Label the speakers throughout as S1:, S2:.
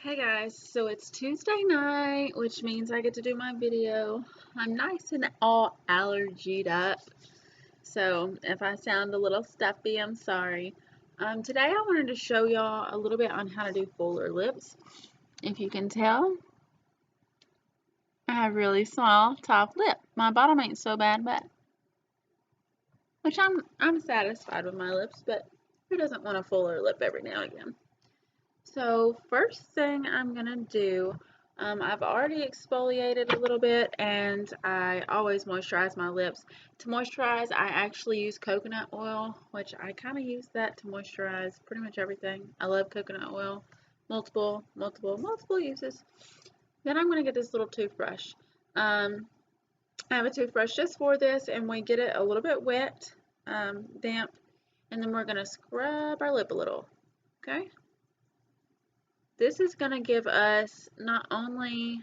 S1: Hey guys, so it's Tuesday night, which means I get to do my video. I'm nice and all allergied up, so if I sound a little stuffy, I'm sorry. Today I wanted to show y'all a little bit on how to do fuller lips. If you can tell, I have really small top lip. My bottom ain't so bad, but which I'm satisfied with my lips, but who doesn't want a fuller lip every now and again? So first thing I'm gonna do, I've already exfoliated a little bit and I always moisturize my lips. To moisturize, I actually use coconut oil, which I kind of use that to moisturize pretty much everything. I love coconut oil. Multiple uses. Then I'm gonna get this little toothbrush. I have a toothbrush just for this and we get it a little bit wet, damp, and then we're gonna scrub our lip a little, okay? This is going to give us not only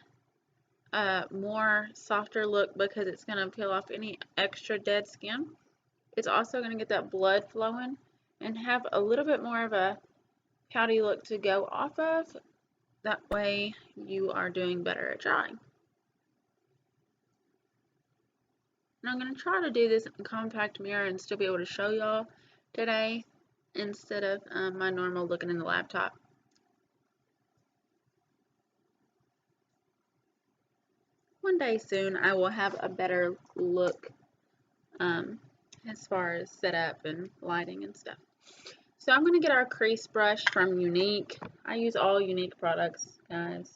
S1: a more softer look because it's going to peel off any extra dead skin, it's also going to get that blood flowing and have a little bit more of a pouty look to go off of. That way you are doing better at drawing. And I'm going to try to do this in compact mirror and still be able to show y'all today instead of my normal looking in the laptop. One day soon I will have a better look as far as setup and lighting and stuff. So I'm going to get our crease brush from Younique. I use all Younique products, guys.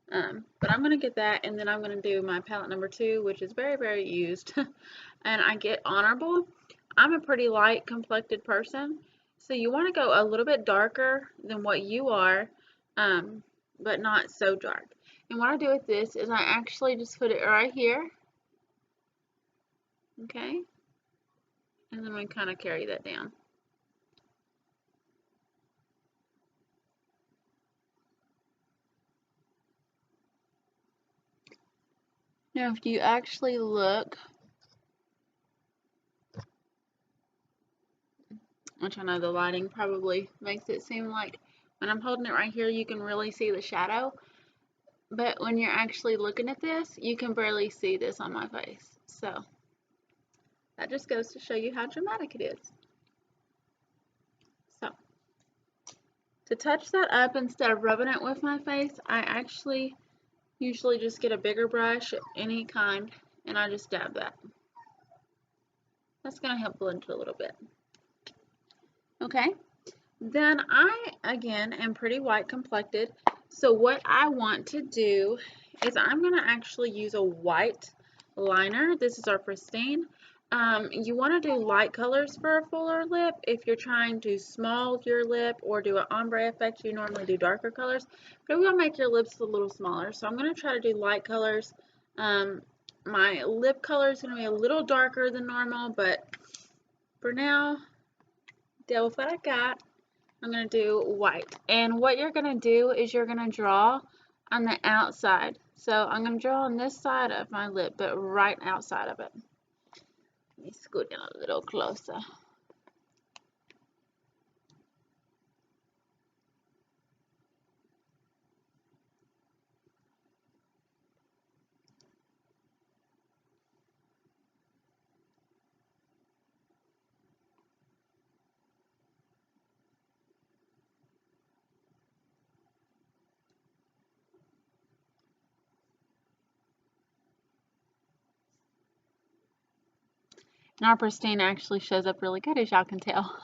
S1: But I'm going to get that, and then I'm going to do my palette number 2, which is very, very used. And I get Honorable. I'm a pretty light complected person, so you want to go a little bit darker than what you are, but not so dark. And what I do with this is I actually just put it right here. Okay? And then we kind of carry that down. Now, if you actually look, which I know the lighting probably makes it seem like when I'm holding it right here, you can really see the shadow. But when you're actually looking at this, you can barely see this on my face. So that just goes to show you how dramatic it is. So to touch that up, instead of rubbing it with my face, I actually usually just get a bigger brush, any kind, and I just dab that. That's going to help blend it a little bit. Okay, then I, again, am pretty white complected. So what I want to do is I'm going to actually use a white liner. This is our Pristine. You want to do light colors for a fuller lip. If you're trying to small your lip or do an ombre effect, you normally do darker colors. But we're going to make your lips a little smaller. So I'm going to try to do light colors. My lip color is going to be a little darker than normal, but for now, deal with what I got. I'm going to do white. And what you're going to do is you're going to draw on the outside. So I'm going to draw on this side of my lip, but right outside of it. Let me scoot in a little closer. And our Pristine actually shows up really good, as y'all can tell.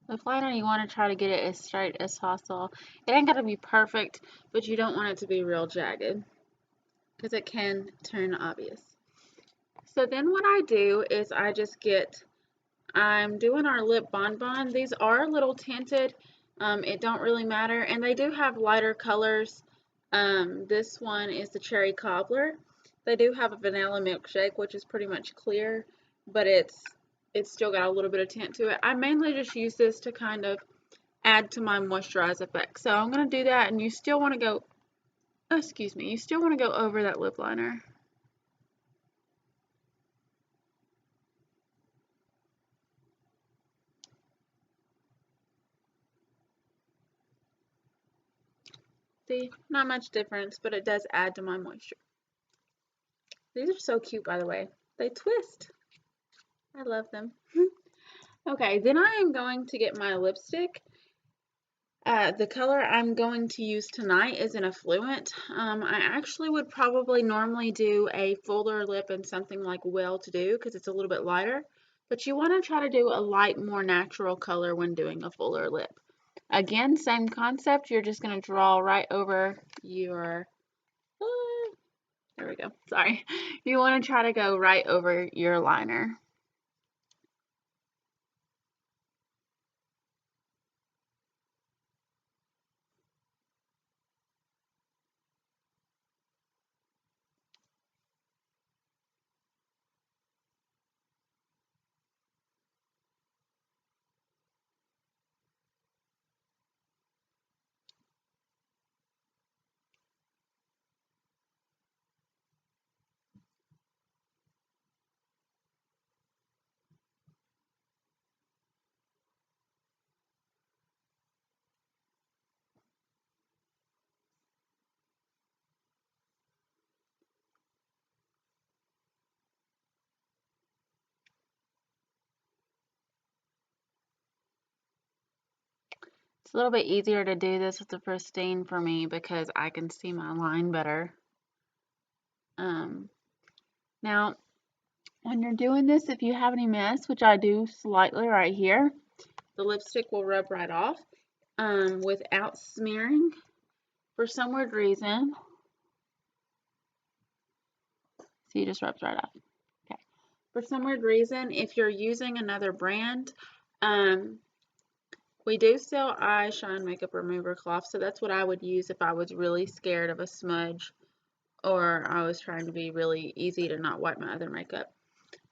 S1: With liner, you want to try to get it as straight as possible. It ain't got to be perfect, but you don't want it to be real jagged because it can turn obvious. So then what I do is I just get, I'm doing our lip bonbon. These are a little tinted. It don't really matter, and they do have lighter colors. This one is the cherry cobbler. They do have a vanilla milkshake, which is pretty much clear, but it's still got a little bit of tint to it. I mainly just use this to kind of add to my moisturize effect. So I'm going to do that, and you still want to go excuse me, you still want to go over that lip liner. See, not much difference, but it does add to my moisture. These are so cute, by the way. They twist. I love them. Okay, then I am going to get my lipstick. The color I'm going to use tonight is an Affluent. I actually would probably normally do a fuller lip and something like Well To Do because it's a little bit lighter. But you want to try to do a light, more natural color when doing a fuller lip. Again, same concept. You're just going to draw right over your... there we go. Sorry. You want to try to go right over your liner. It's a little bit easier to do this with the Pristine for me because I can see my line better. Now, when you're doing this, if you have any mess, which I do slightly right here, the lipstick will rub right off without smearing for some weird reason. See, it just rubs right off. Okay. For some weird reason, if you're using another brand, we do sell eye shine makeup remover cloth, so that's what I would use if I was really scared of a smudge or I was trying to be really easy to not wipe my other makeup.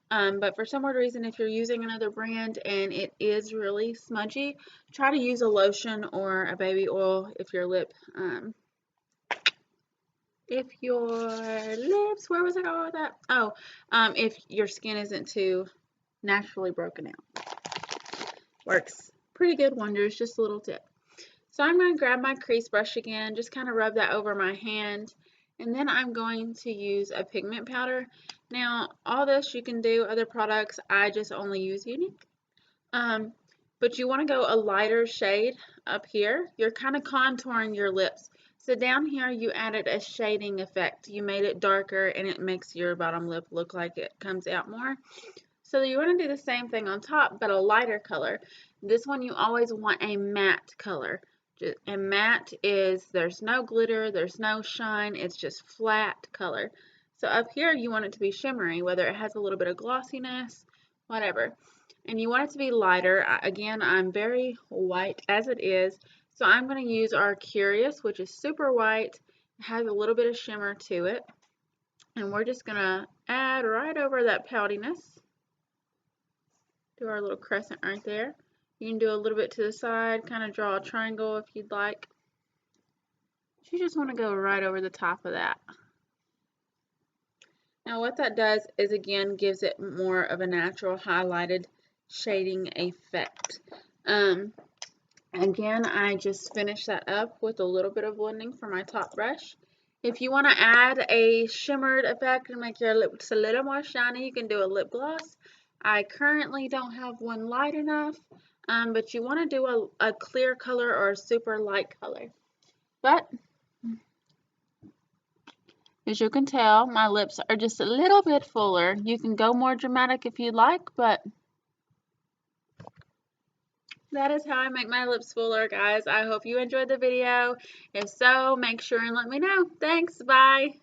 S1: But for some weird reason, if you're using another brand and it is really smudgy, try to use a lotion or a baby oil if your lips, where was I going with that? Oh, if your skin isn't too naturally broken out. Works pretty good wonders, just a little tip. So I'm going to grab my crease brush again, just kind of rub that over my hand, and then I'm going to use a pigment powder. Now, all this you can do other products, I just only use Younique. But you want to go a lighter shade up here. You're kind of contouring your lips. So down here you added a shading effect. You made it darker and it makes your bottom lip look like it comes out more. So you want to do the same thing on top, but a lighter color. This one you always want a matte color. And matte is, there's no glitter, there's no shine, it's just flat color. So up here you want it to be shimmery, whether it has a little bit of glossiness, whatever. And you want it to be lighter. Again, I'm very white as it is, so I'm going to use our Curious, which is super white. It has a little bit of shimmer to it. And we're just going to add right over that poutiness. Do our little crescent right there. You can do a little bit to the side, kind of draw a triangle if you'd like. You just want to go right over the top of that. Now what that does is, again, gives it more of a natural highlighted shading effect. Again, I just finished that up with a little bit of blending for my top brush. If you want to add a shimmered effect and make your lips a little more shiny, you can do a lip gloss. I currently don't have one light enough, but you want to do a clear color or a super light color. But as you can tell, my lips are just a little bit fuller. You can go more dramatic if you'd like, but that is how I make my lips fuller, guys. I hope you enjoyed the video. If so, make sure and let me know. Thanks. Bye.